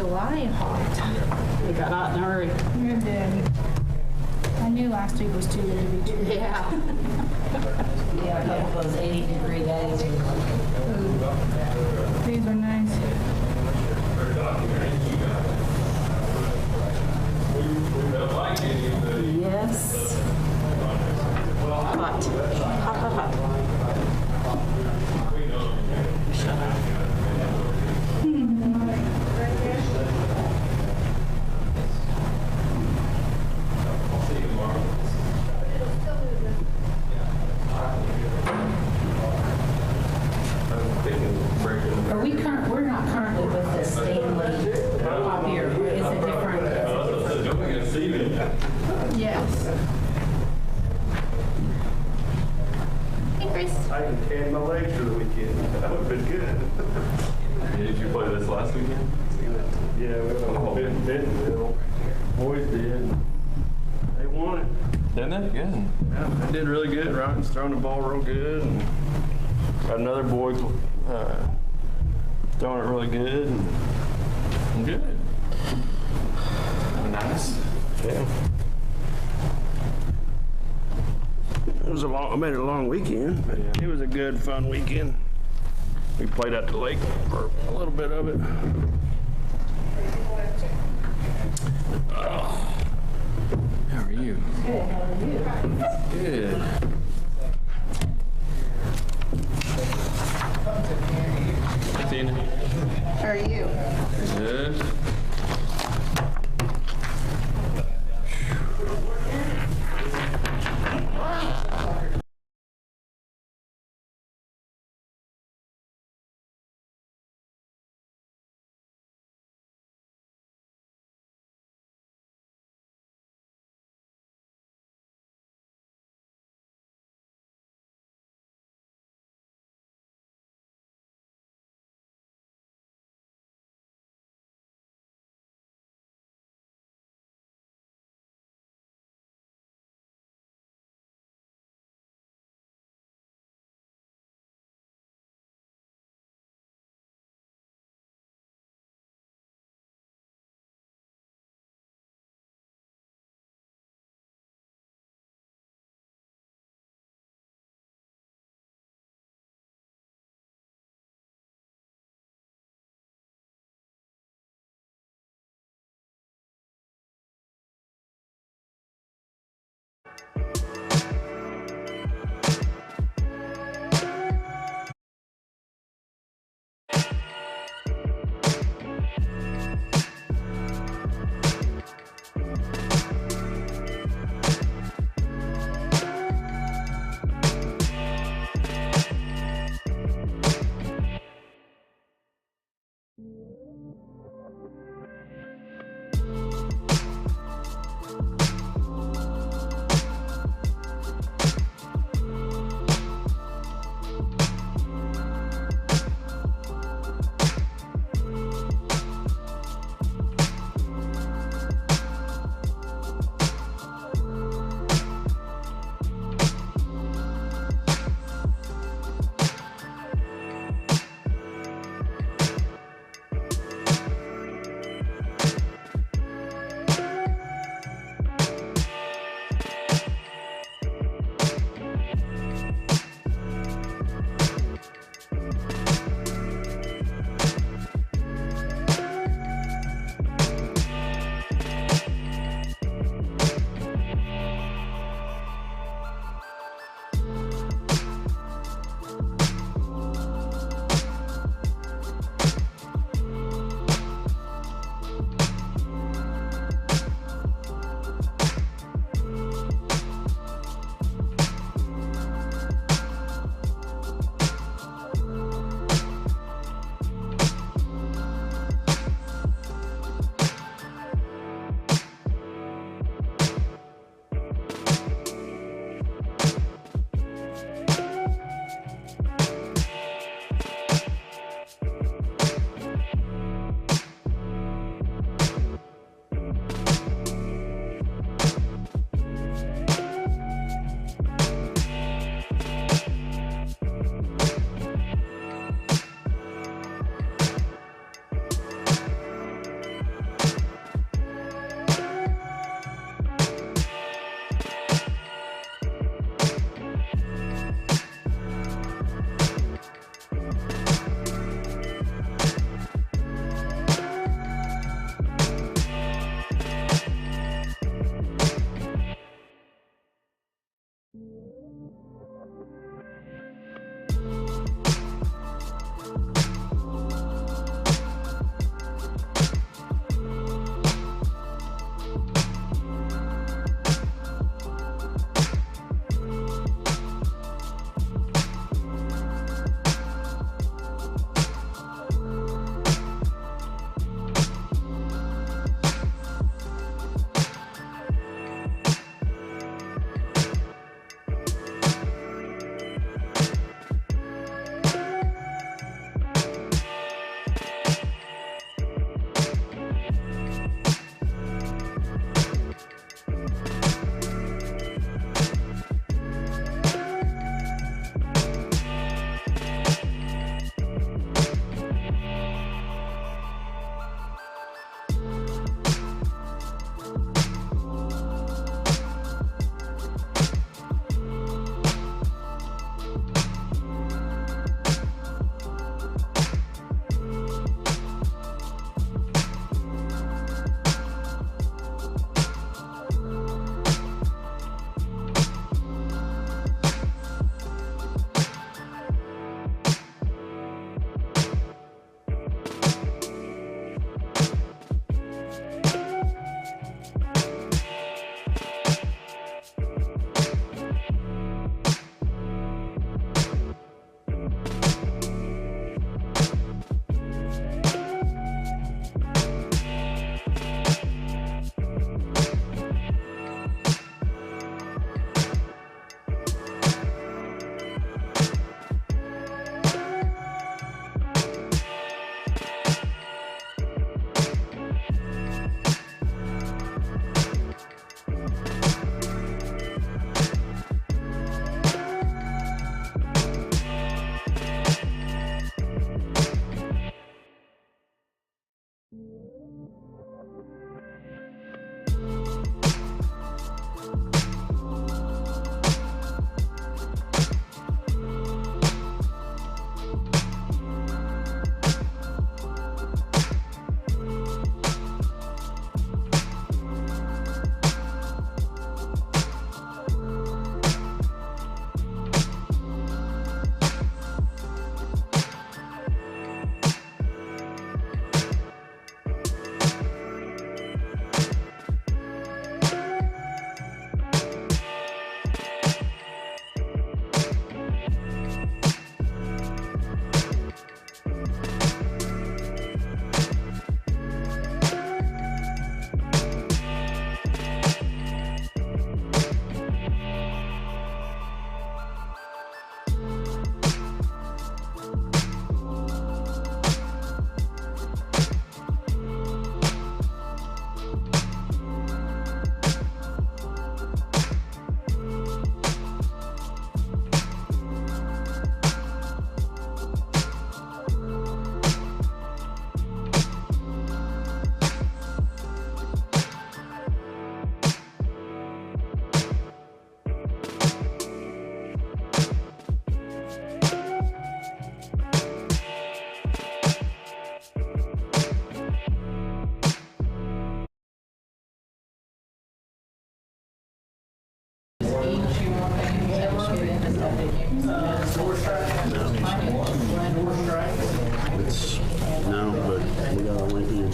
flying hot. We got out in a hurry. We did. I knew last week was too good to be true. Yeah. Yeah, a couple of those 80-degree days. These are nice. Yes. Hot. Hot, hot, hot. Shut up. We're not currently with the Stanley copier. Is it different? Yes. Hey, Chris. I can tan my legs for the weekend. That would have been good. Did you play this last weekend? Yeah, we were in Bentonville. Boys did. They won it. Didn't they? Good. Yeah, they did really good. Ryan's throwing the ball real good. And got another boy throwing it really good. And good. Nice. Yeah. I made it a long weekend, but it was a good, fun weekend. We played at the lake for a little bit of it. How are you? Good. How are you? Good. Tina. How are you? Good.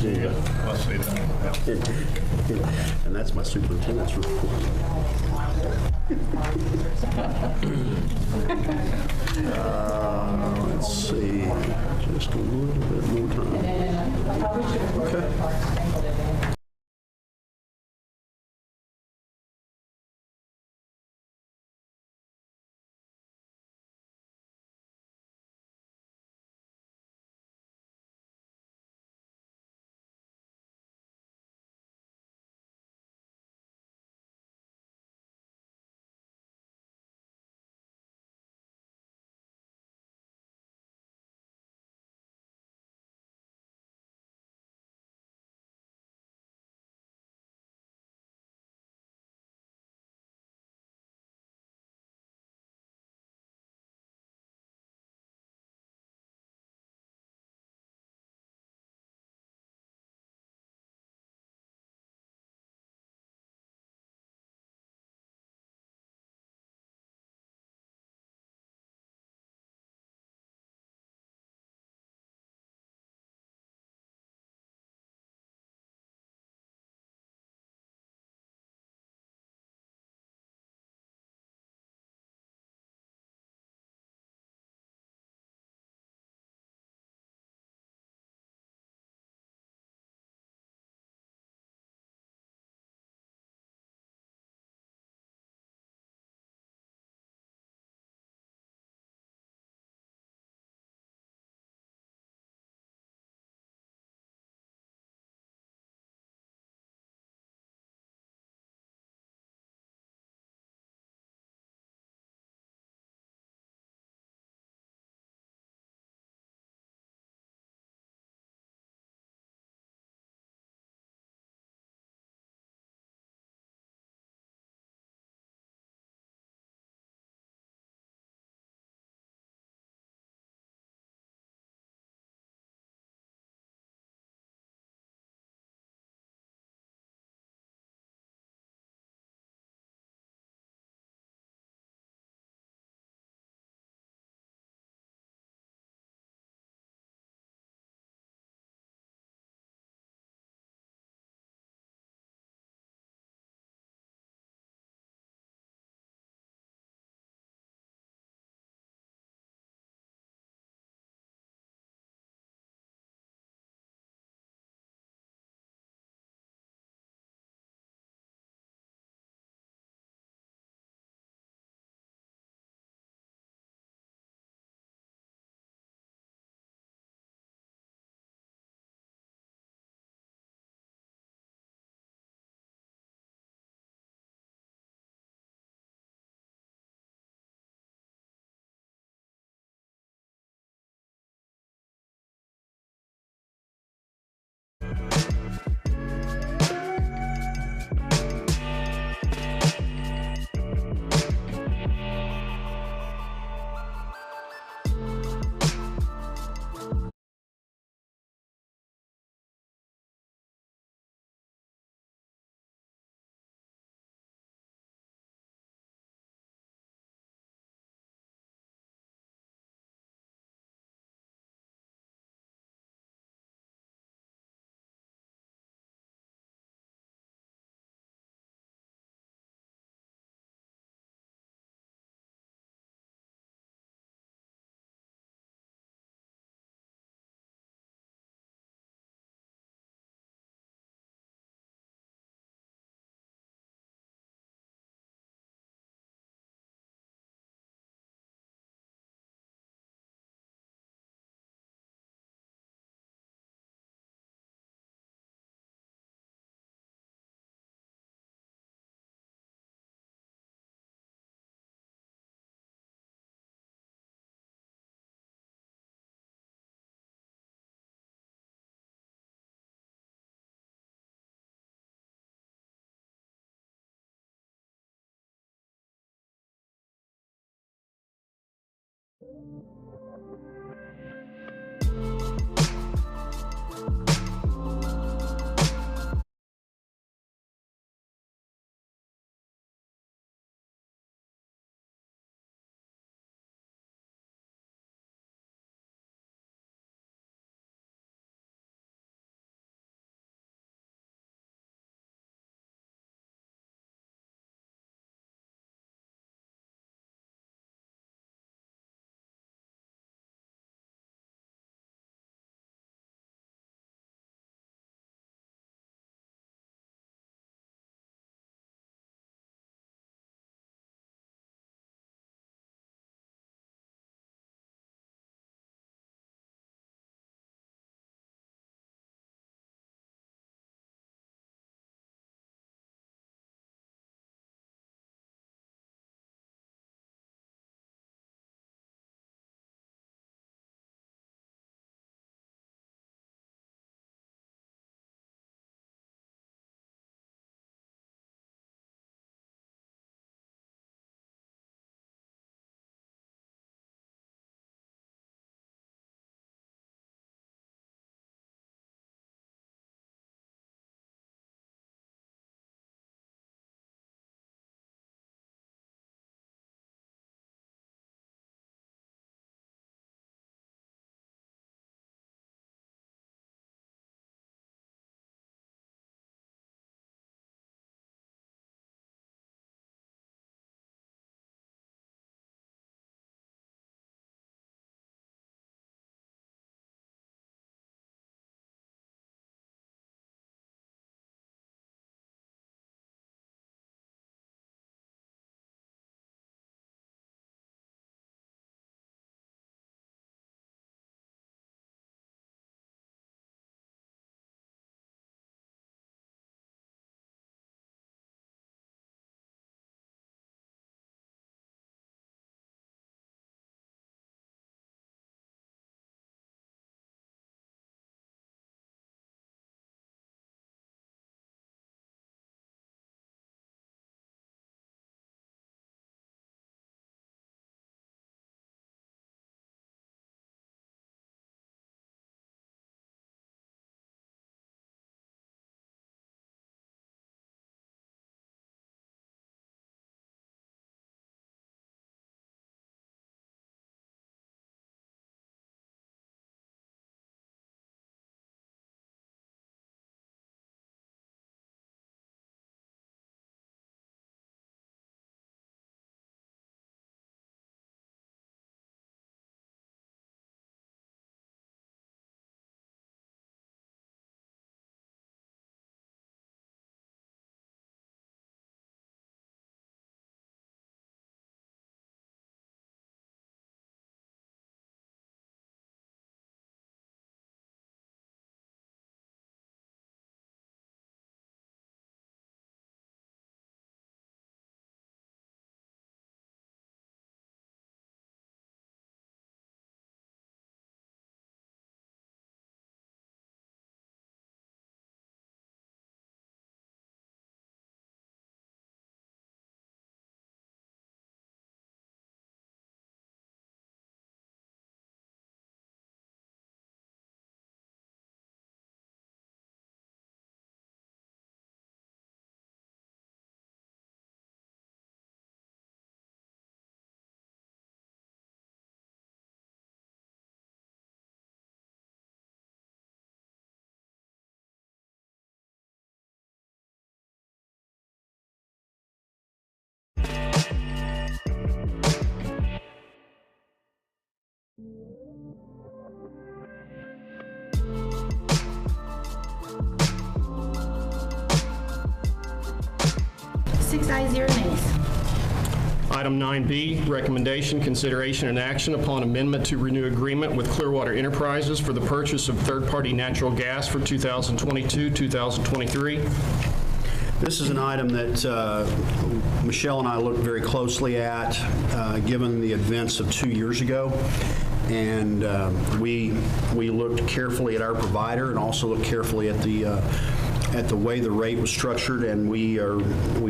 Yeah. I'll see that. And that's my superintendent's report. Let's see, just a little bit more time. Okay. 6 ayes, 0 nays. Item 9B, recommendation, consideration, and action upon amendment to renew agreement with Clearwater Enterprises for the purchase of third-party natural gas for 2022-2023. This is an item that Michelle and I looked very closely at, given the events of 2 years ago. And we looked carefully at our provider and also looked carefully at the way the rate was structured, and we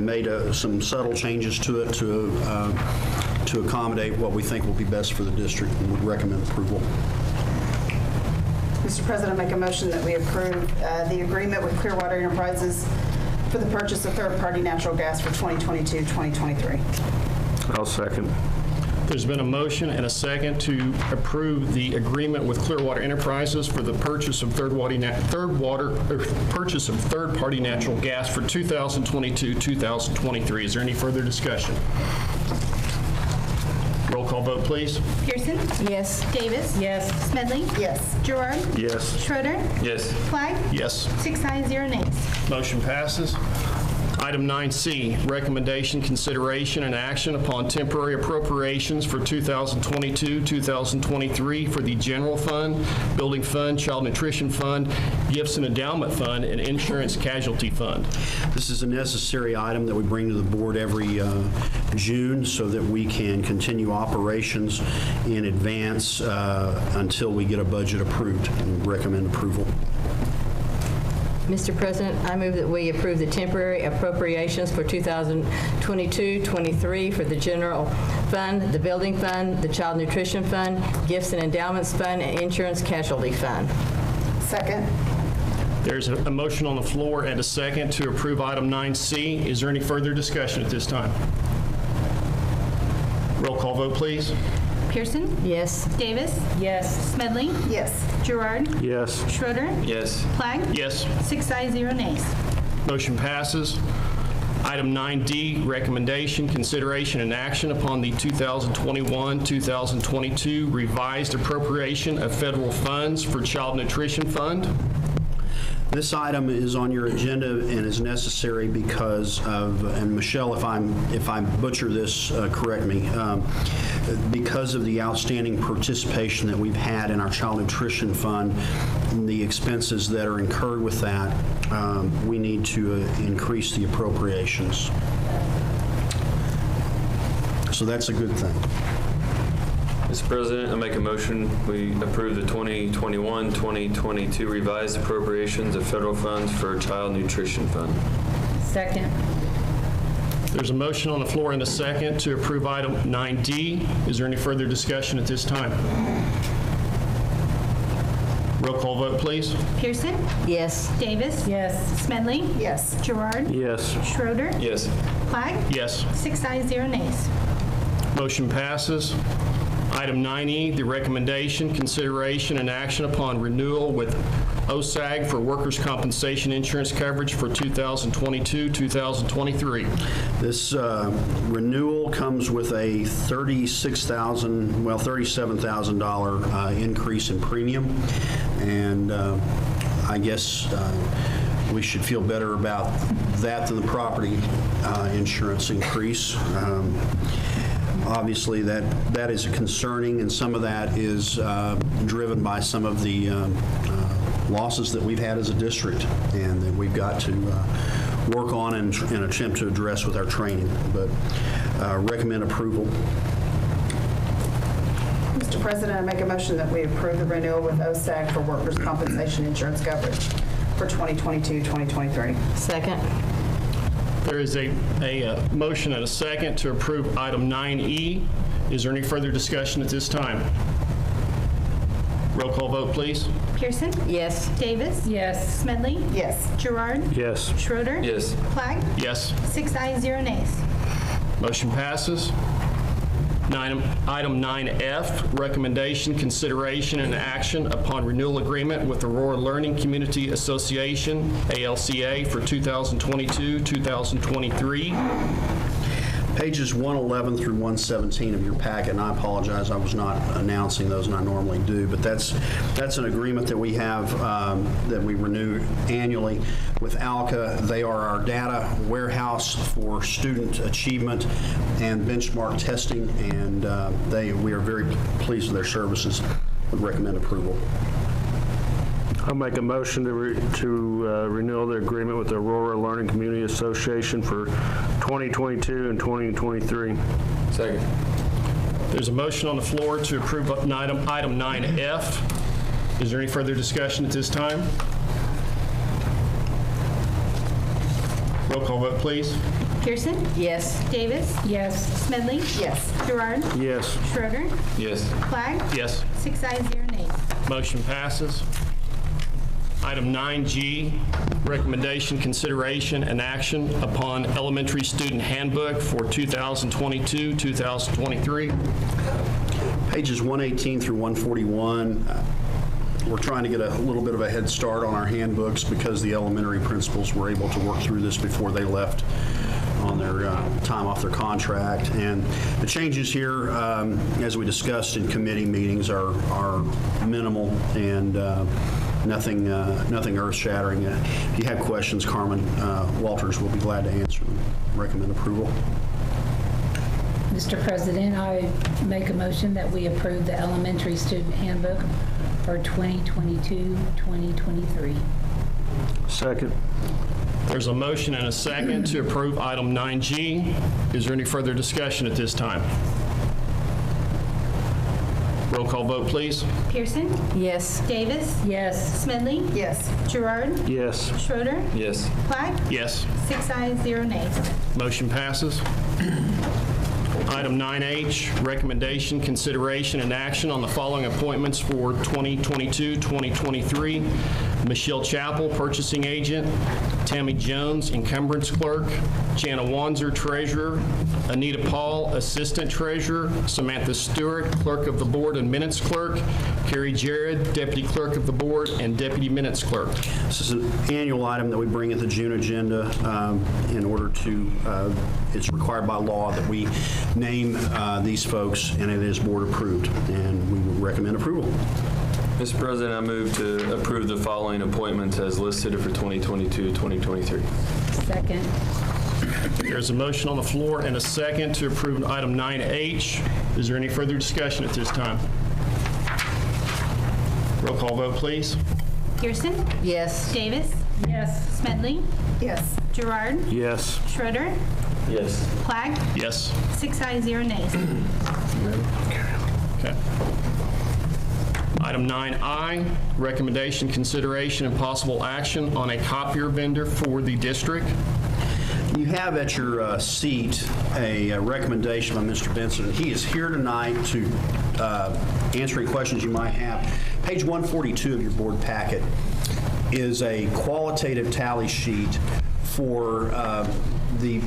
made some subtle changes to it to accommodate what we think will be best for the district, and would recommend approval. Mr. President, I make a motion that we approve the agreement with Clearwater Enterprises for the purchase of third-party natural gas for 2022-2023. I'll second. There's been a motion and a second to approve the agreement with Clearwater Enterprises for the purchase of third-party natural gas for 2022-2023. Is there any further discussion? Roll call vote, please. Pearson? Yes. Davis? Yes. Smedley? Yes. Gerard? Yes. Schroeder? Yes. Flagg? Yes. 6 ayes, 0 nays. Motion passes. Item 9C, recommendation, consideration, and action upon temporary appropriations for 2022-2023 for the General Fund, Building Fund, Child Nutrition Fund, Gifts and Endowment Fund, and Insurance Casualty Fund. This is a necessary item that we bring to the board every June so that we can continue operations in advance until we get a budget approved, and recommend approval. Mr. President, I move that we approve the temporary appropriations for 2022-23 for the General Fund, the Building Fund, the Child Nutrition Fund, Gifts and Endowments Fund, and Insurance Casualty Fund. Second. There's a motion on the floor and a second to approve item 9C. Is there any further discussion at this time? Roll call vote, please. Pearson? Yes. Davis? Yes. Smedley? Yes. Gerard? Yes. Schroeder? Yes. Flagg? Yes. 6 ayes, 0 nays. Motion passes. Item 9D, recommendation, consideration, and action upon the 2021-2022 revised appropriation of federal funds for Child Nutrition Fund. This item is on your agenda and is necessary because of, and Michelle, if I butcher this, correct me, because of the outstanding participation that we've had in our Child Nutrition Fund, and the expenses that are incurred with that, we need to increase the appropriations. So that's a good thing. Mr. President, I make a motion we approve the 2021-2022 revised appropriations of federal funds for Child Nutrition Fund. Second. There's a motion on the floor and a second to approve item 9D. Is there any further discussion at this time? Roll call vote, please. Pearson? Yes. Davis? Yes. Smedley? Yes. Gerard? Yes. Schroeder? Yes. Flagg? Yes. 6 ayes, 0 nays. Motion passes. Item 9E, the recommendation, consideration, and action upon renewal with OSAG for workers' compensation insurance coverage for 2022-2023. This renewal comes with a $37,000 increase in premium, and I guess we should feel better about that than the property insurance increase. Obviously, that is concerning, and some of that is driven by some of the losses that we've had as a district, and that we've got to work on and attempt to address with our training. But recommend approval. Mr. President, I make a motion that we approve the renewal with OSAG for workers' compensation insurance coverage for 2022-2023. Second. There is a motion and a second to approve item 9E. Is there any further discussion at this time? Roll call vote, please. Pearson? Yes. Davis? Yes. Smedley? Yes. Gerard? Yes. Schroeder? Yes. Flagg? Yes. 6 ayes, 0 nays. Motion passes. Item 9F, recommendation, consideration, and action upon renewal agreement with Aurora Learning Community Association, ALCA, for 2022-2023. Pages 111 through 117 of your packet, and I apologize, I was not announcing those, and I normally do, but that's an agreement that we have that we renew annually with ALCA. They are our data warehouse for student achievement and benchmark testing, and we are very pleased with their services. Would recommend approval. I'll make a motion to renew the agreement with the Aurora Learning Community Association for 2022 and 2023. Second. There's a motion on the floor to approve item 9F. Is there any further discussion at this time? Roll call vote, please. Pearson? Yes. Davis? Yes. Smedley? Yes. Gerard? Yes. Schroeder? Yes. Flagg? Yes. 6 ayes, 0 nays. Motion passes. Item 9G, recommendation, consideration, and action upon elementary student handbook for 2022-2023. Pages 118 through 141, we're trying to get a little bit of a head start on our handbooks because the elementary principals were able to work through this before they left on their time off their contract. And the changes here, as we discussed in committee meetings, are minimal and nothing earth-shattering. If you have questions, Carmen Walters will be glad to answer them. Recommend approval. Mr. President, I make a motion that we approve the elementary student handbook for 2022-2023. Second. There's a motion and a second to approve item 9G. Is there any further discussion at this time? Roll call vote, please. Pearson? Yes. Davis? Yes. Smedley? Yes. Gerard? Yes. Schroeder? Yes. Flagg? Yes. 6 ayes, 0 nays. Motion passes. Item 9H, recommendation, consideration, and action on the following appointments for 2022-2023. Michelle Chappell, Purchasing Agent. Tammy Jones, Encumbrance Clerk. Jana Wanzer, Treasurer. Anita Paul, Assistant Treasurer. Samantha Stewart, Clerk of the Board and Minutes Clerk. Carrie Jarrett, Deputy Clerk of the Board and Deputy Minutes Clerk. This is an annual item that we bring at the June agenda in order to, it's required by law that we name these folks, and it is board approved, and we would recommend approval. Mr. President, I move to approve the following appointments as listed for 2022-2023. Second. There's a motion on the floor and a second to approve item 9H. Is there any further discussion at this time? Roll call vote, please. Pearson? Yes. Davis? Yes. Smedley? Yes. Gerard? Yes. Schroeder? Yes. Flagg? Yes. 6 ayes, 0 nays. Okay. Item 9I, recommendation, consideration, and possible action on a copier vendor for the district. You have at your seat a recommendation by Mr. Benson. He is here tonight to answer any questions you might have. Page 142 of your board packet is a qualitative tally sheet for the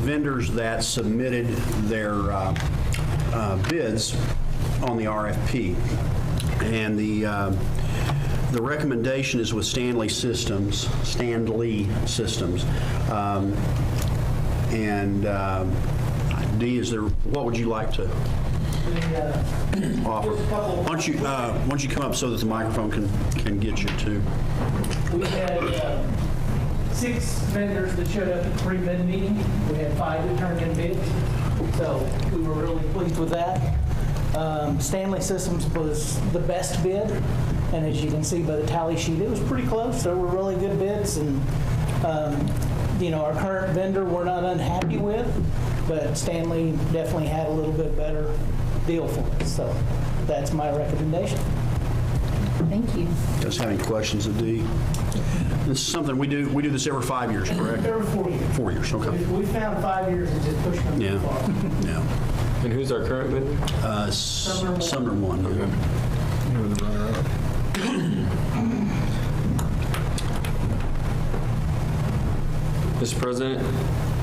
vendors that submitted their bids on the RFP. And the recommendation is with Stanley Systems. Dee, what would you like to offer? Why don't you come up so that the microphone can get you too? We had 6 vendors that showed up at the pre-bid meeting. We had 5 that turned in bids, so we were really pleased with that. Stanley Systems was the best bid, and as you can see by the tally sheet, it was pretty close. There were really good bids, and our current vendor we're not unhappy with, but Stanley definitely had a little bit better deal for us. So that's my recommendation. Thank you. Does have any questions of Dee? This is something we do this every 5 years, correct? Every 4 years. 4 years, okay. We found 5 years and just pushed them too far. Yeah. And who's our current vendor? Sumner one. Mr. President,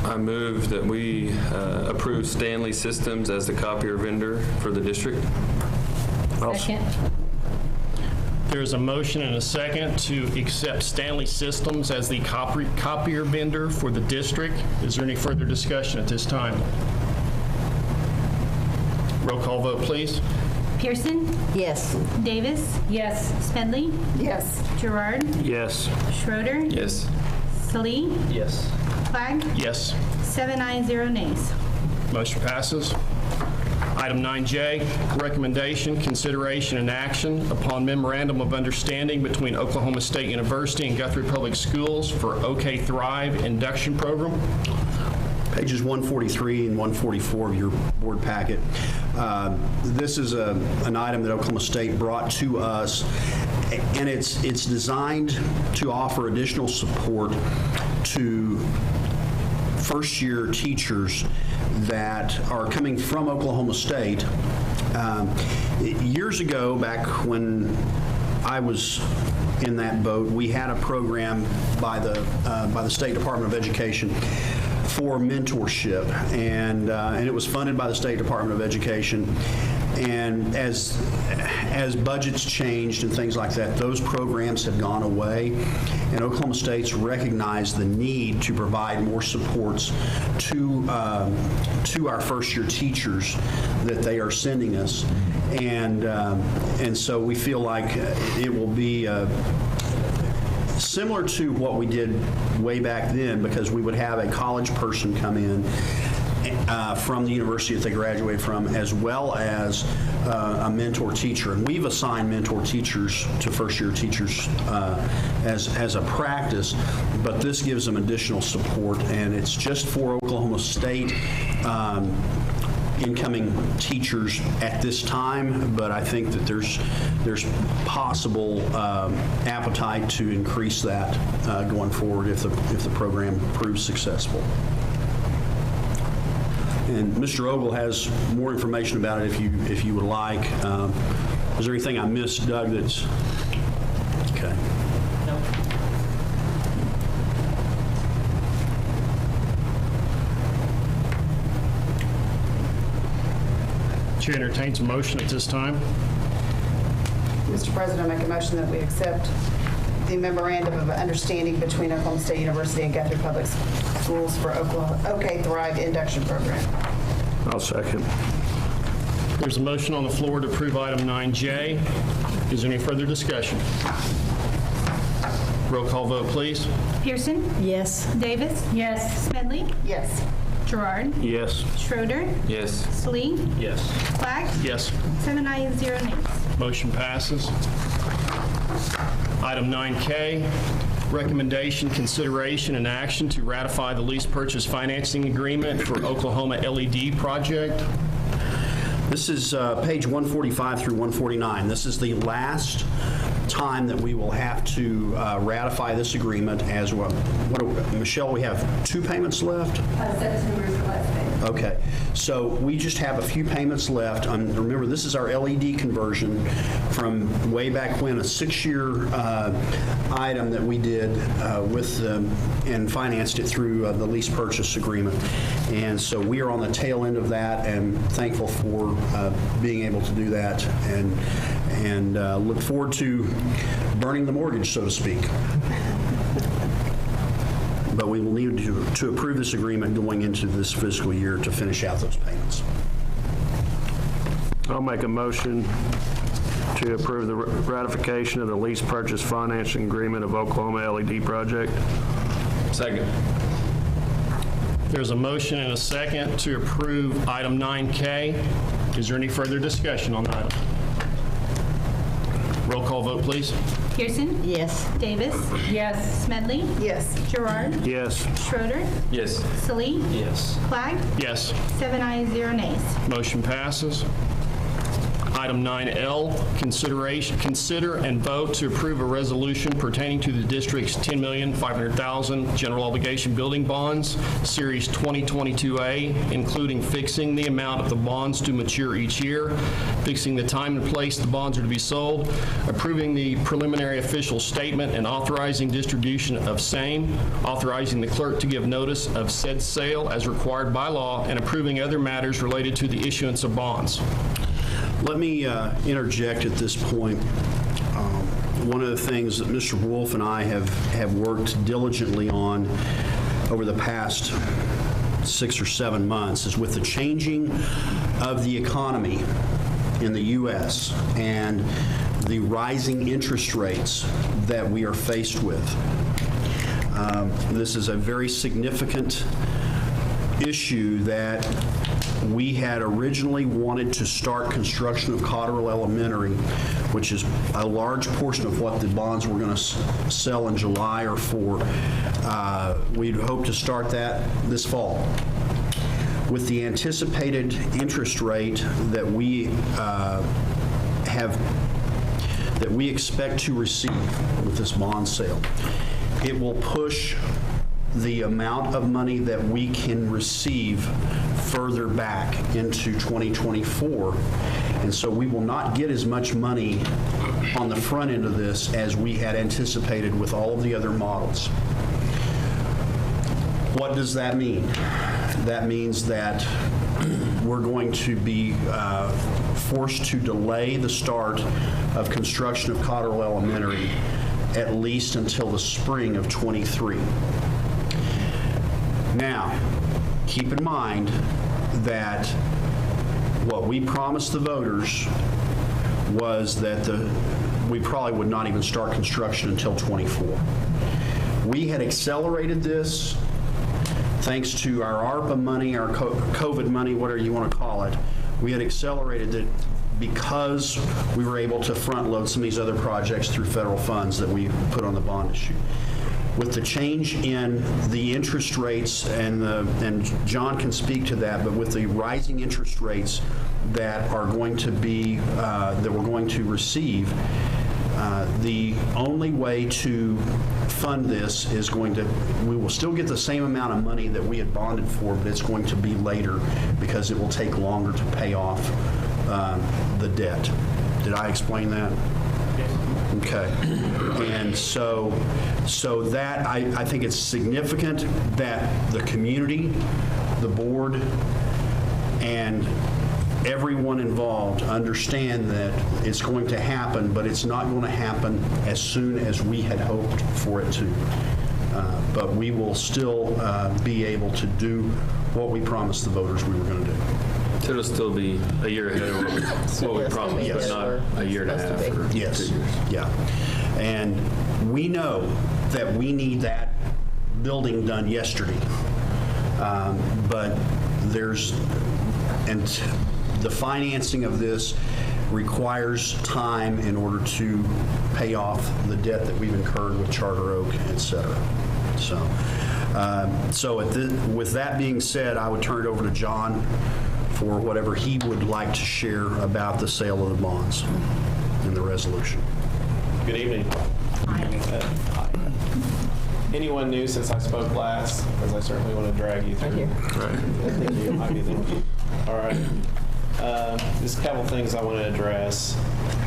I move that we approve Stanley Systems as the copier vendor for the district. Second. There is a motion and a second to accept Stanley Systems as the copier vendor for the district. Is there any further discussion at this time? Roll call vote, please. Pearson? Yes. Davis? Yes. Smedley? Yes. Gerard? Yes. Schroeder? Yes. Salee? Yes. Clegg? Yes. 7 ayes, 0 nays. Motion passes. Item 9J, recommendation, consideration, and action upon memorandum of understanding between Oklahoma State University and Guthrie Public Schools for OK Thrive Induction Program. Pages 143 and 144 of your board packet. This is an item that Oklahoma State brought to us, and it's designed to offer additional support to first-year teachers that are coming from Oklahoma State. Years ago, back when I was in that boat, we had a program by the State Department of Education for mentorship, and it was funded by the State Department of Education. And as budgets changed and things like that, those programs have gone away, and Oklahoma State's recognized the need to provide more supports to our first-year teachers that they are sending us, and so we feel like it will be similar to what we did way back then, because we would have a college person come in from the university that they graduated from, as well as a mentor teacher. And we've assigned mentor teachers to first-year teachers as a practice, but this gives them additional support, and it's just for Oklahoma State incoming teachers at this time, but I think that there's possible appetite to increase that going forward if the program proves successful. And Mr. Ogle has more information about it if you would like. Is there anything I missed, Doug, that's okay? No. Chair entertains a motion at this time. Mr. President, I make a motion that we accept the memorandum of understanding between Oklahoma State University and Guthrie Public Schools for OK Thrive Induction Program. I'll second. There's a motion on the floor to approve item 9J. Is there any further discussion? Roll call vote, please. Pearson? Yes. Davis? Yes. Smedley? Yes. Gerard? Yes. Schroeder? Yes. Salee? Yes. Clegg? Yes. 7 ayes, 0 nays. Motion passes. Item 9K, recommendation, consideration, and action to ratify the lease purchase financing agreement for Oklahoma LED project. This is page 145 through 149. This is the last time that we will have to ratify this agreement as well. Michelle, we have 2 payments left? September's the last payment. Okay, so we just have a few payments left. Remember, this is our LED conversion from way back when, a 6-year item that we did and financed it through the lease purchase agreement. And so we are on the tail end of that, and thankful for being able to do that, and look forward to burning the mortgage, so to speak. But we will need to approve this agreement going into this fiscal year to finish out those payments. I'll make a motion to approve the ratification of the lease purchase financing agreement of Oklahoma LED project. Second. There's a motion and a second to approve item 9K. Is there any further discussion on the item? Roll call vote, please. Pearson? Yes. Davis? Yes. Smedley? Yes. Gerard? Yes. Schroeder? Yes. Salee? Yes. Clegg? Yes. 7 ayes, 0 nays. Motion passes. Item 9L, consider and vote to approve a resolution pertaining to the district's $10,500,000 general obligation building bonds, Series 2022A, including fixing the amount of the bonds to mature each year, fixing the time and place the bonds are to be sold, approving the preliminary official statement and authorizing distribution of same, authorizing the clerk to give notice of said sale as required by law, and approving other matters related to the issuance of bonds. Let me interject at this point. one of the things that Mr. Wolf and I have worked diligently on over the past 6 or 7 months is with the changing of the economy in the U.S. and the rising interest rates that we are faced with. This is a very significant issue that we had originally wanted to start construction of Cotterell Elementary, which is a large portion of what the bonds we're going to sell in July are for. We'd hope to start that this fall. With the anticipated interest rate that we expect to receive with this bond sale, it will push the amount of money that we can receive further back into 2024. And so we will not get as much money on the front end of this as we had anticipated with all of the other models. What does that mean? That means that we're going to be forced to delay the start of construction of Cotterell Elementary at least until the spring of '23. Now, keep in mind that what we promised the voters was that we probably would not even start construction until '24. We had accelerated this thanks to our ARPA money, our COVID money, whatever you want to call it. We had accelerated it because we were able to front load some of these other projects through federal funds that we put on the bond issue. With the change in the interest rates, and John can speak to that, but with the rising interest rates that are going to be, that we're going to receive, the only way to fund this is we will still get the same amount of money that we had bonded for, but it's going to be later because it will take longer to pay off the debt. Did I explain that? Okay. And so that, I think it's significant that the community, the board, and everyone involved understand that it's going to happen, but it's not going to happen as soon as we had hoped for it to. But we will still be able to do what we promised the voters we were going to do. So it'll still be a year ahead of what we promised, Yes. but not a year and a half or 2 Yes. years. Yeah. And we know that we need that building done yesterday. But the financing of this requires time in order to pay off the debt that we've incurred with Charter Oak, et cetera. With that being said, I would turn it over to John for whatever he would like to share about the sale of the bonds and the resolution. Good evening. Hi. Anyone new since I spoke last? Because I certainly want to drag you through. Thank you. Thank you. All right. Just a couple things I want to address.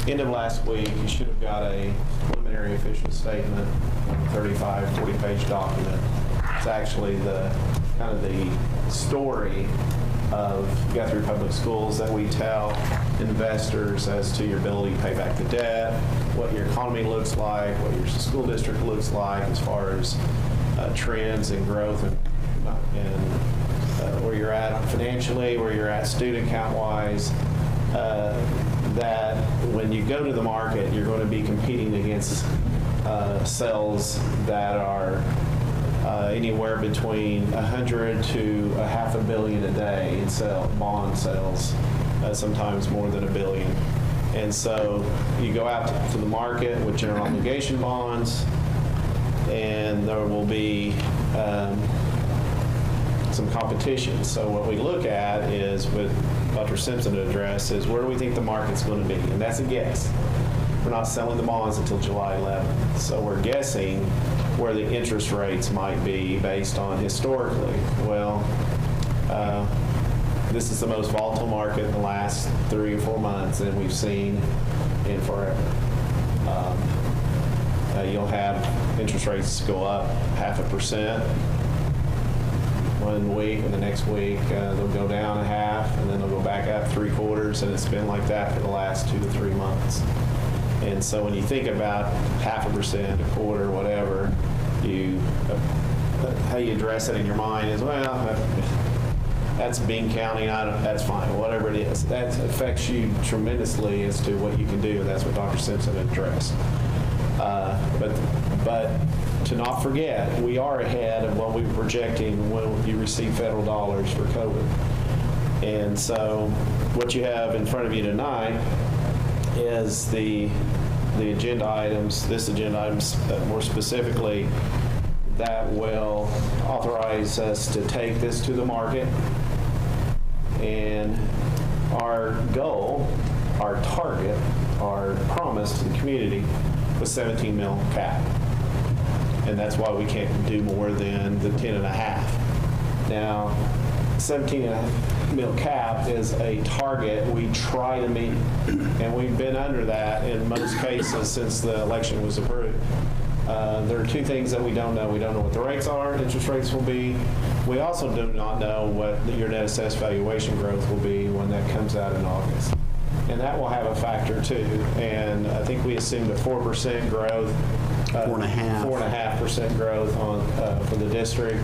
End of last week, you should have got a preliminary official statement, 35, 40-page document. It's actually the story of Guthrie Public Schools that we tell investors as to your ability to pay back the debt, what your economy looks like, what your school district looks like as far as trends and growth and where you're at financially, where you're at student count-wise, that when you go to the market, you're going to be competing against sales that are anywhere between 100 to a half a billion a day in bond sales, sometimes more than $1 billion. And so you go out to the market with general obligation bonds, and there will be some competition. So what we look at is, with Dr. Simpson to address, is where do we think the market's going to be? And that's a guess. We're not selling the bonds until July 11th. So we're guessing where the interest rates might be based on historically. Well, this is the most volatile market in the last 3 or 4 months than we've seen in forever. You'll have interest rates go up 0.5% one week, and the next week they'll go down 0.5%, and then they'll go back up 0.75%, and it's been like that for the last 2 to 3 months. And so when you think about 0.5%, a quarter, whatever, how you address it in your mind is, well, that's Bean County, that's fine, whatever it is. That affects you tremendously as to what you can do, and that's what Dr. Simpson addressed. But to not forget, we are ahead of what we were projecting when you receive federal dollars for COVID. And so what you have in front of you tonight is the agenda items, more specifically, that will authorize us to take this to the market. And our goal, our target, our promise to the community was 17 mil cap. And that's why we can't do more than the 10.5. Now, 17 mil cap is a target we try to meet, and we've been under that in most cases since the election was approved. There are two things that we don't know. We don't know what the rates are, interest rates will be. We also do not know what your net assessed valuation growth will be when that comes out in August. And that will have a factor too. And I think we assumed a 4% growth. 4.5% growth for the district.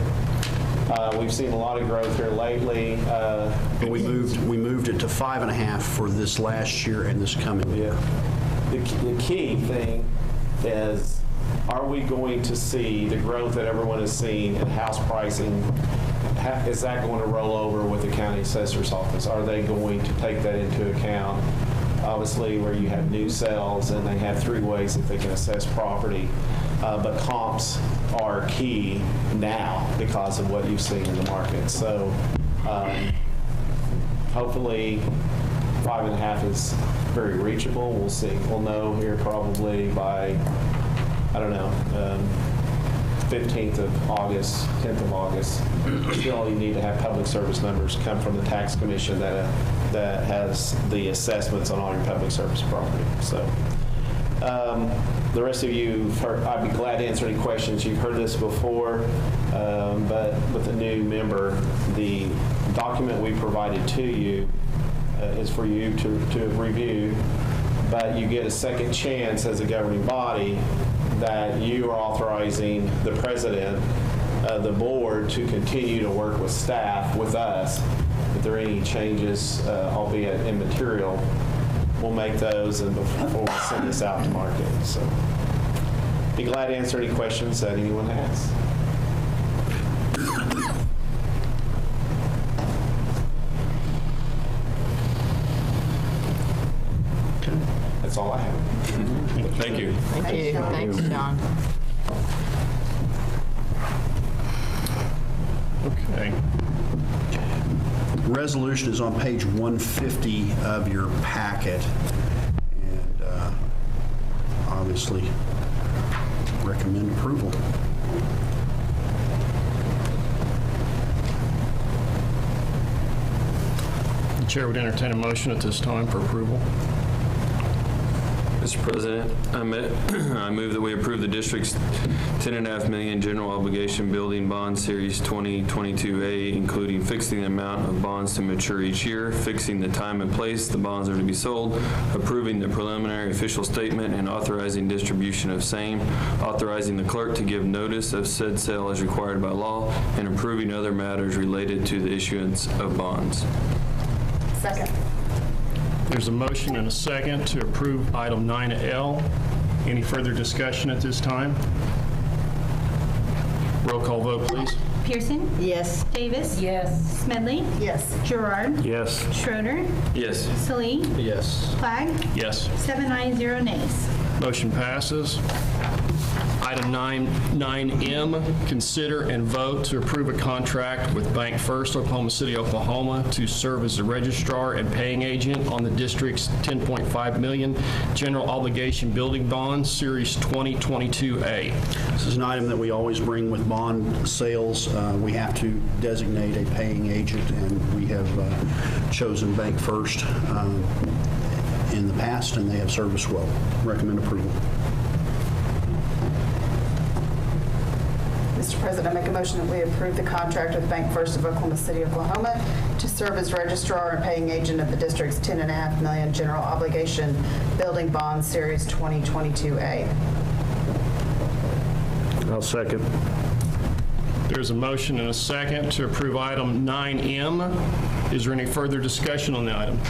We've seen a lot of growth here lately. But we moved it to 5.5 for this last year and this coming year. The key thing is, are we going to see the growth that everyone has seen in house pricing? Is that going to roll over with the county assessor's office? Are they going to take that into account? Obviously, where you have new sales and they have 3 ways that they can assess property, but comps are key now because of what you've seen in the market. So hopefully 5.5 is very reachable. We'll see. We'll know here probably by, I don't know, 15th of August, 10th of August. Still, you need to have public service numbers come from the tax commission that has the assessments on all your public service property. So the rest of you, I'd be glad to answer any questions. You've heard this before, but with a new member, the document we provided to you is for you to review, but you get a second chance as a governing body that you are authorizing the president of the board to continue to work with staff, with us. If there are any changes, albeit immaterial, we'll make those and before we send this out to market. So be glad to answer any questions that anyone has. That's all I have. Thank you. Thank you. Thanks, John. Okay. Resolution is on page 150 of your packet, and obviously recommend approval. The chair would entertain a motion at this time for approval. Mr. President, I move that we approve the district's $10.5 million general obligation building bond series 2022A, including fixing the amount of bonds to mature each year, fixing the time and place the bonds are to be sold, approving the preliminary official statement, and authorizing distribution of same, authorizing the clerk to give notice of said sale as required by law, and approving other matters related to the issuance of bonds. Second. There's a motion and a second to approve item 9L. Any further discussion at this time? Roll call vote, please. Pearson? Yes. Davis? Yes. Smedley? Yes. Gerard? Yes. Schroeder? Yes. Salee? Yes. Flagg? Yes. 7 ayes, 0 nays. Motion passes. Item 9M, consider and vote to approve a contract with Bank First Oklahoma City, Oklahoma to serve as the registrar and paying agent on the district's $10.5 million general obligation building bond, Series 2022A. This is an item that we always bring with bond sales. We have to designate a paying agent, and we have chosen Bank First in the past, and they have served us well. Recommend approval. Mr. President, I make a motion that we approve the contract with Bank First of Oklahoma City, Oklahoma to serve as registrar and paying agent of the district's $10.5 million general obligation building bond series 2022A. I'll second. There's a motion and a second to approve item 9M. Is there any further discussion on the item?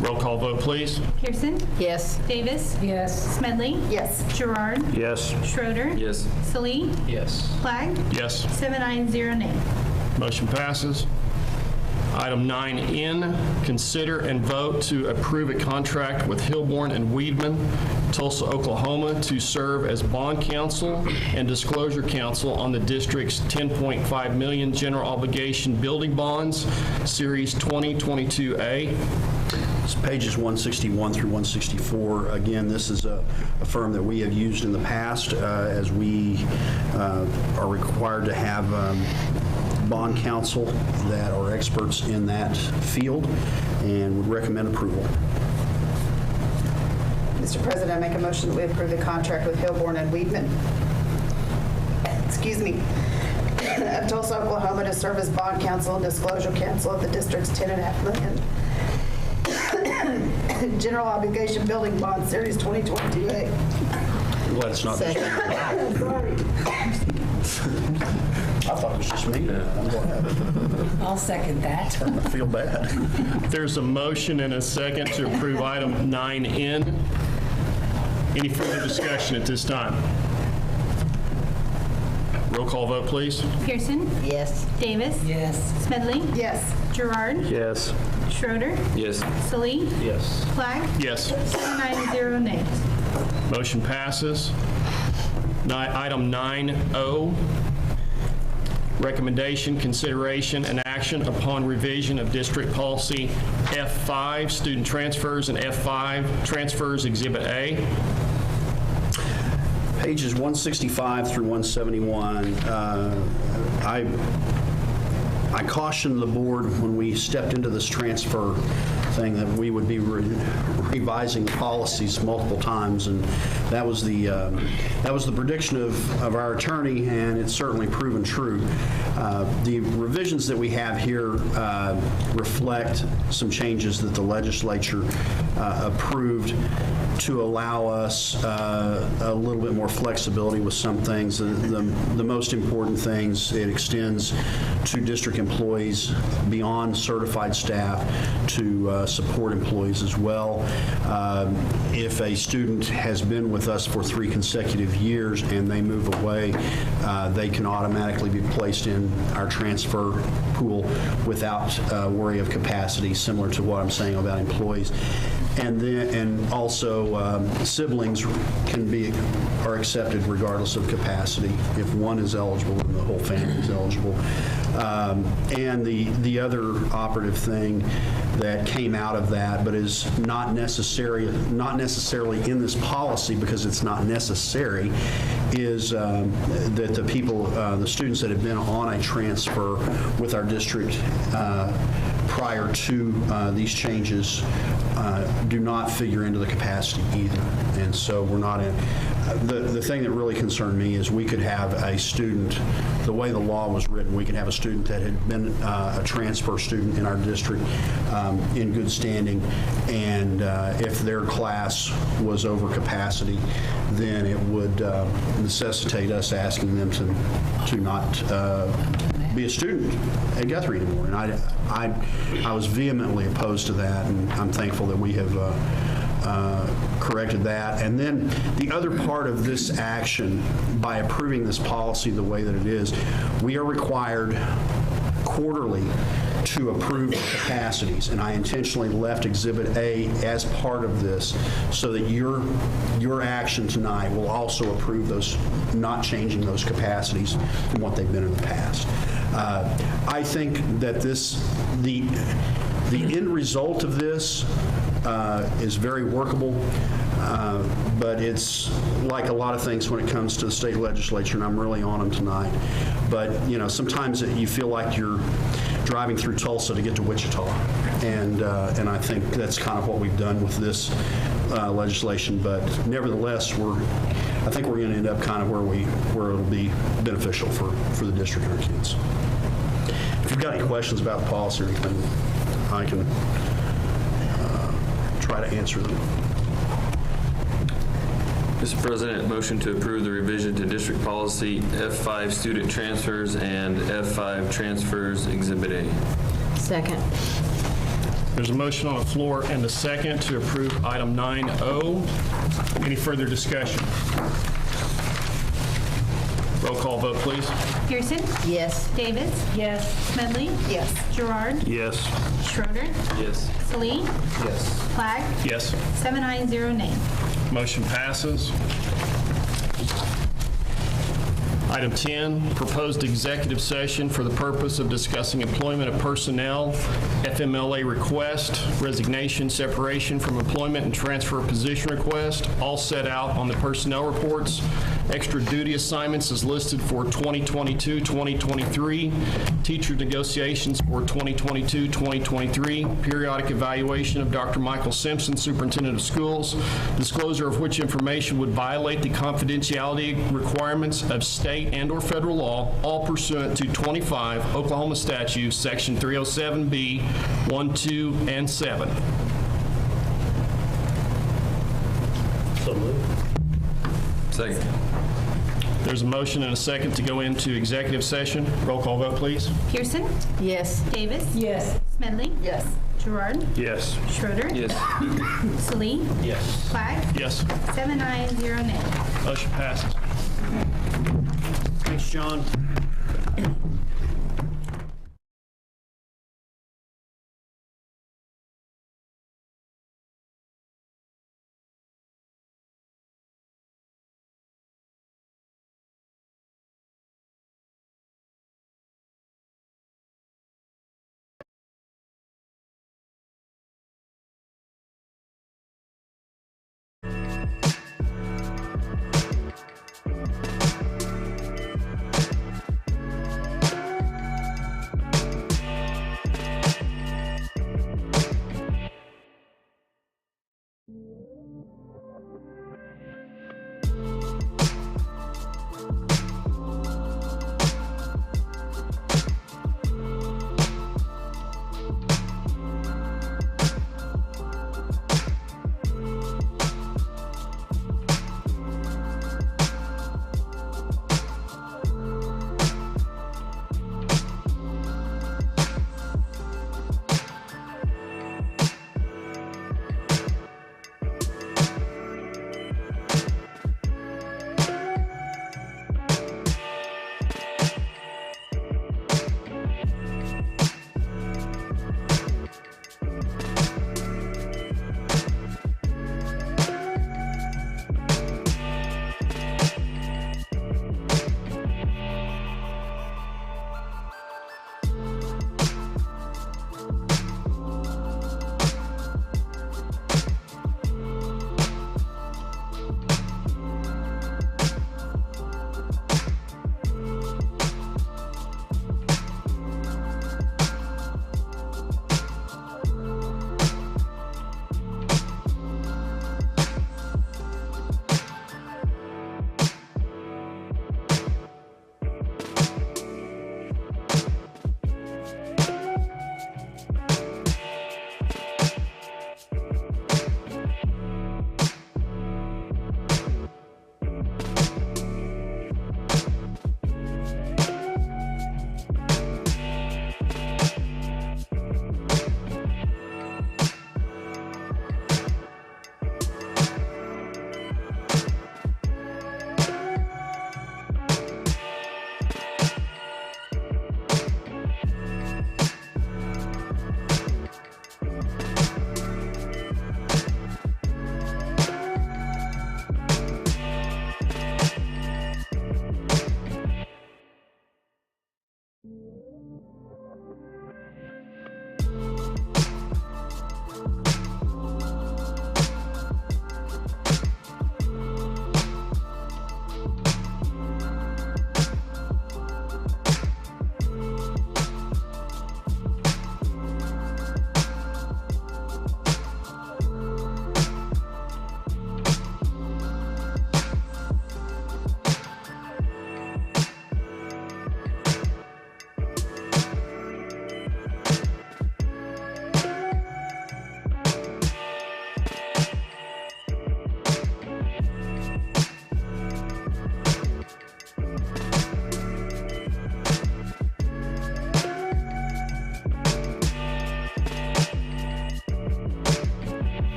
Roll call vote, please. Pearson? Yes. Davis? Yes. Smedley? Yes. Gerard? Yes. Schroeder? Yes. Salee? Yes. Flagg? Yes. 7 ayes, 0 nays. Motion passes. Item 9N, consider and vote to approve a contract with Hilborn and Weedman, Tulsa, Oklahoma, to serve as bond counsel and disclosure counsel on the district's $10.5 million general obligation building bonds, Series 2022A. It's pages 161 through 164. Again, this is a firm that we have used in the past as we are required to have bond counsel that are experts in that field and would recommend approval. Mr. President, I make a motion that we approve the contract with Hilborn and Weedman, of Tulsa, Oklahoma, to serve as bond counsel and disclosure counsel of the district's $10.5 million general obligation building bond series 2022A. I'm glad it's not just me. I thought it was just me. I'm glad. I'll second that. I feel bad. There's a motion and a second to approve item 9N. Any further discussion at this time? Roll call vote, please. Pearson? Yes. Davis? Yes. Smedley? Yes. Gerard? Yes. Schroeder? Yes. Salee? Yes. Flagg? Yes. 7 ayes, 0 nays. Motion passes. Item 9O, recommendation, consideration, and action upon revision of District Policy F5, student transfers, and F5, transfers Exhibit A. Pages 165 through 171. I cautioned the board when we stepped into this transfer thing that we would be revising the policies multiple times, and that was the prediction of our attorney, and it's certainly proven true. The revisions that we have here reflect some changes that the legislature approved to allow us a little bit more flexibility with some things. The most important things, it extends to district employees beyond certified staff to support employees as well. If a student has been with us for 3 consecutive years and they move away, they can automatically be placed in our transfer pool without worry of capacity, similar to what I'm saying about employees. And also siblings are accepted regardless of capacity. If one is eligible, then the whole family is eligible. And the other operative thing that came out of that, but is not necessarily in this policy because it's not necessary, is that the students that have been on a transfer with our district prior to these changes do not figure into the capacity either. And so we're not in. The thing that really concerned me is we could have a student, the way the law was written, we could have a student that had been a transfer student in our district in good standing, and if their class was over capacity, then it would necessitate us asking them to not be a student at Guthrie anymore. And I was vehemently opposed to that, and I'm thankful that we have corrected that. And then the other part of this action, by approving this policy the way that it is, we are required quarterly to approve the capacities, and I intentionally left Exhibit A as part of this so that your action tonight will also approve those, not changing those capacities from what they've been in the past. I think that the end result of this is very workable, but it's like a lot of things when it comes to the state legislature, and I'm really on them tonight. But, sometimes you feel like you're driving through Tulsa to get to Wichita, and I think that's kind of what we've done with this legislation. But nevertheless, I think we're going to end up kind of where it'll be beneficial for the district and our kids. If you've got any questions about the policy or anything, I can try to answer them. Mr. President, motion to approve the revision to district policy F5 student transfers and F5 transfers Exhibit A. Second. There's a motion on the floor and a second to approve item 9O. Any further discussion? Roll call vote, please. Pearson? Yes. Davis? Yes. Smedley? Yes. Gerard? Yes. Schroeder? Yes. Salee? Yes. Flagg? Yes. 7 ayes, 0 nays. Motion passes. Item 10, proposed executive session for the purpose of discussing employment of personnel, FMLA request, resignation, separation from employment, and transfer of position request, all set out on the personnel reports. Extra duty assignments is listed for 2022-2023, teacher negotiations for 2022-2023, periodic evaluation of Dr. Michael Simpson, superintendent of schools, disclosure of which information would violate the confidentiality requirements of state and/or federal law, all pursuant to 25 Oklahoma statutes, Section 307B, 1, 2, and 7. So moved. Second. There's a motion and a second to go into executive session. Roll call vote, please. Pearson? Yes. Davis? Yes. Smedley? Yes. Gerard? Yes. Schroeder? Yes. Salee? Yes. Flagg? Yes. 7 ayes, 0 nays. Motion passes. Thanks, John.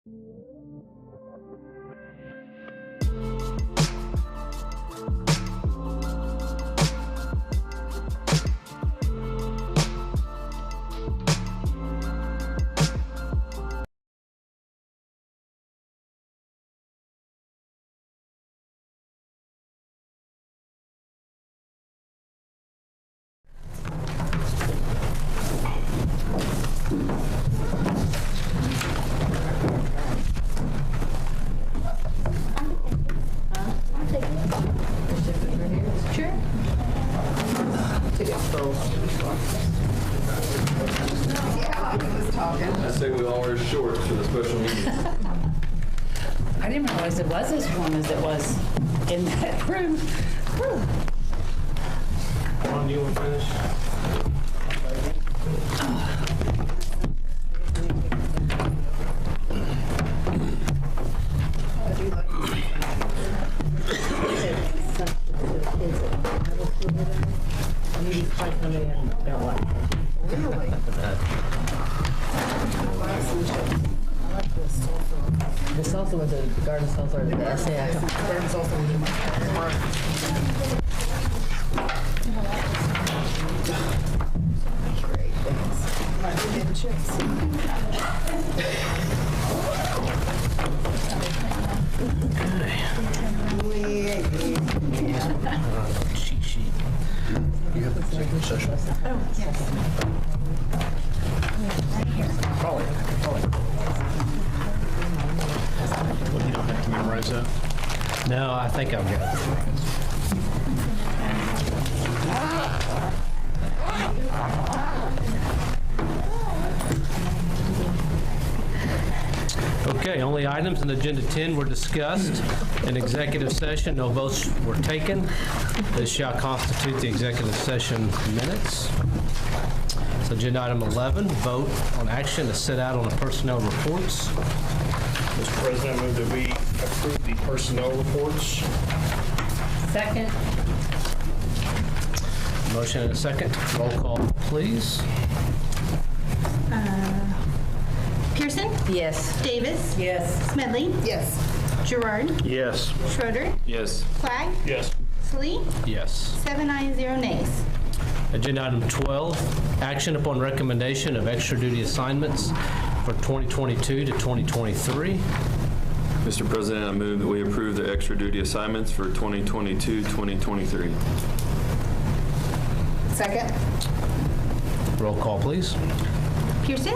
I say we all wear shorts for the special meeting. I didn't realize it was as warm as it was in that room. Whew. Ron, do you want to finish? This also was a garden salsa or the essay. Garden salsa would be much better. Great, thanks. My big chips. Cheat sheet. You have the executive session. Probably. Well, you don't have to memorize that? No, I think I've got it. Okay, only items in Agenda 10 were discussed in executive session. No votes were taken. This shall constitute the executive session minutes. So agenda item 11, vote on action to set out on the personnel reports. Mr. President, I move that we approve the personnel reports. Second. Motion and a second. Roll call, please. Pearson? Yes. Davis? Yes. Smedley? Yes. Gerard? Yes. Schroeder? Yes. Clag? Yes. Salee? Yes. 7 ayes, 0 nays. Agenda item 12, action upon recommendation of extra duty assignments for 2022 to 2023. Mr. President, I move that we approve the extra duty assignments for 2022-2023. Second? Roll call, please. Pearson?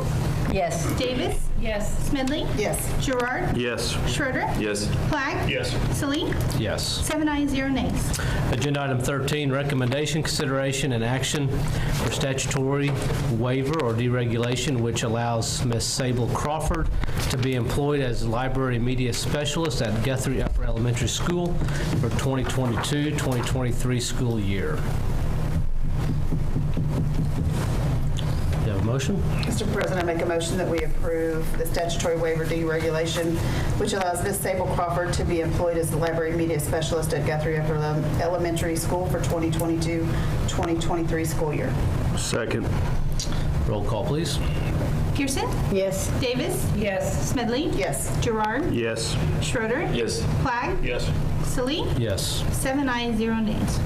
Yes. Davis? Yes. Smedley? Yes. Gerard? Yes. Schroeder? Yes. Clag? Yes. Salee? Yes. 7 ayes, 0 nays. Agenda item 13, recommendation, consideration, and action for statutory waiver or deregulation which allows Ms. Sable Crawford to be employed as library media specialist at Guthrie Upper Elementary School for 2022-2023 school year. Do you have a motion? Mr. President, I make a motion that we approve the statutory waiver deregulation, which allows Ms. Sable Crawford to be employed as the library media specialist at Guthrie Upper Elementary School for 2022-2023 school year. Second. Roll call, please. Pearson? Yes. Davis? Yes. Smedley? Yes. Gerard? Yes. Schroeder? Yes. Clag? Yes. Salee? Yes. 7 ayes, 0 nays.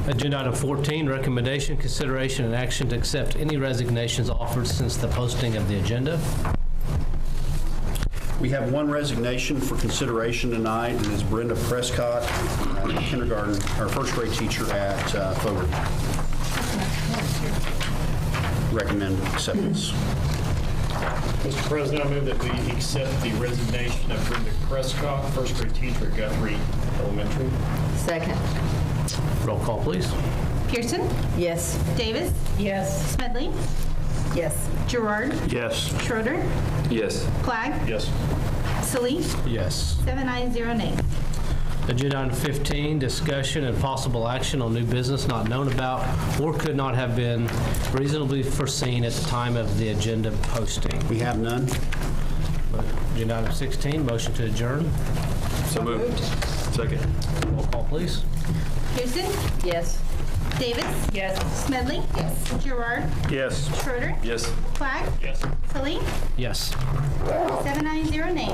Agenda item 14, recommendation, consideration, and action to accept any resignations offered since the posting of the agenda. We have one resignation for consideration tonight, and it's Brenda Prescott, kindergarten, or first grade teacher at Fogarty. Recommend acceptance. Mr. President, I move that we accept the resignation of Brenda Prescott, first grade teacher at Guthrie Elementary. Second. Roll call, please. Pearson? Yes. Davis? Yes. Smedley? Yes. Gerard? Yes. Schroeder? Yes. Clag? Yes. Salee? Yes. 7 ayes, 0 nays. Agenda item 15, discussion and possible action on new business not known about or could not have been reasonably foreseen at the time of the agenda posting. We have none. Agenda item 16, motion to adjourn. So moved. Second. Roll call, please. Pearson? Yes. Davis? Yes. Smedley? Yes. Gerard? Yes. Schroeder? Yes. Clag? Yes. Salee? Yes. 7 ayes, 0 nays.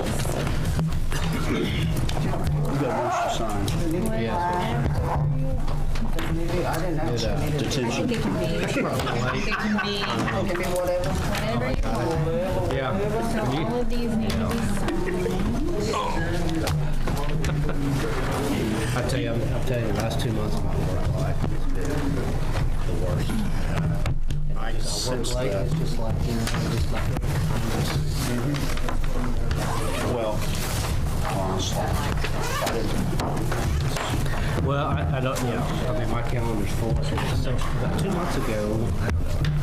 You got much to sign. I didn't know. Detention. It can be Whatever. whatever you want. Yeah. So all of these need to be signed. I'll tell you, the last 2 months of my work life has been the worst. I sense Late, that. it's just like, you know, just like, Well, honestly, I didn't. well, I don't, yeah, I mean, my calendar's full. So about 2 months ago,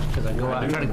because I go out and try to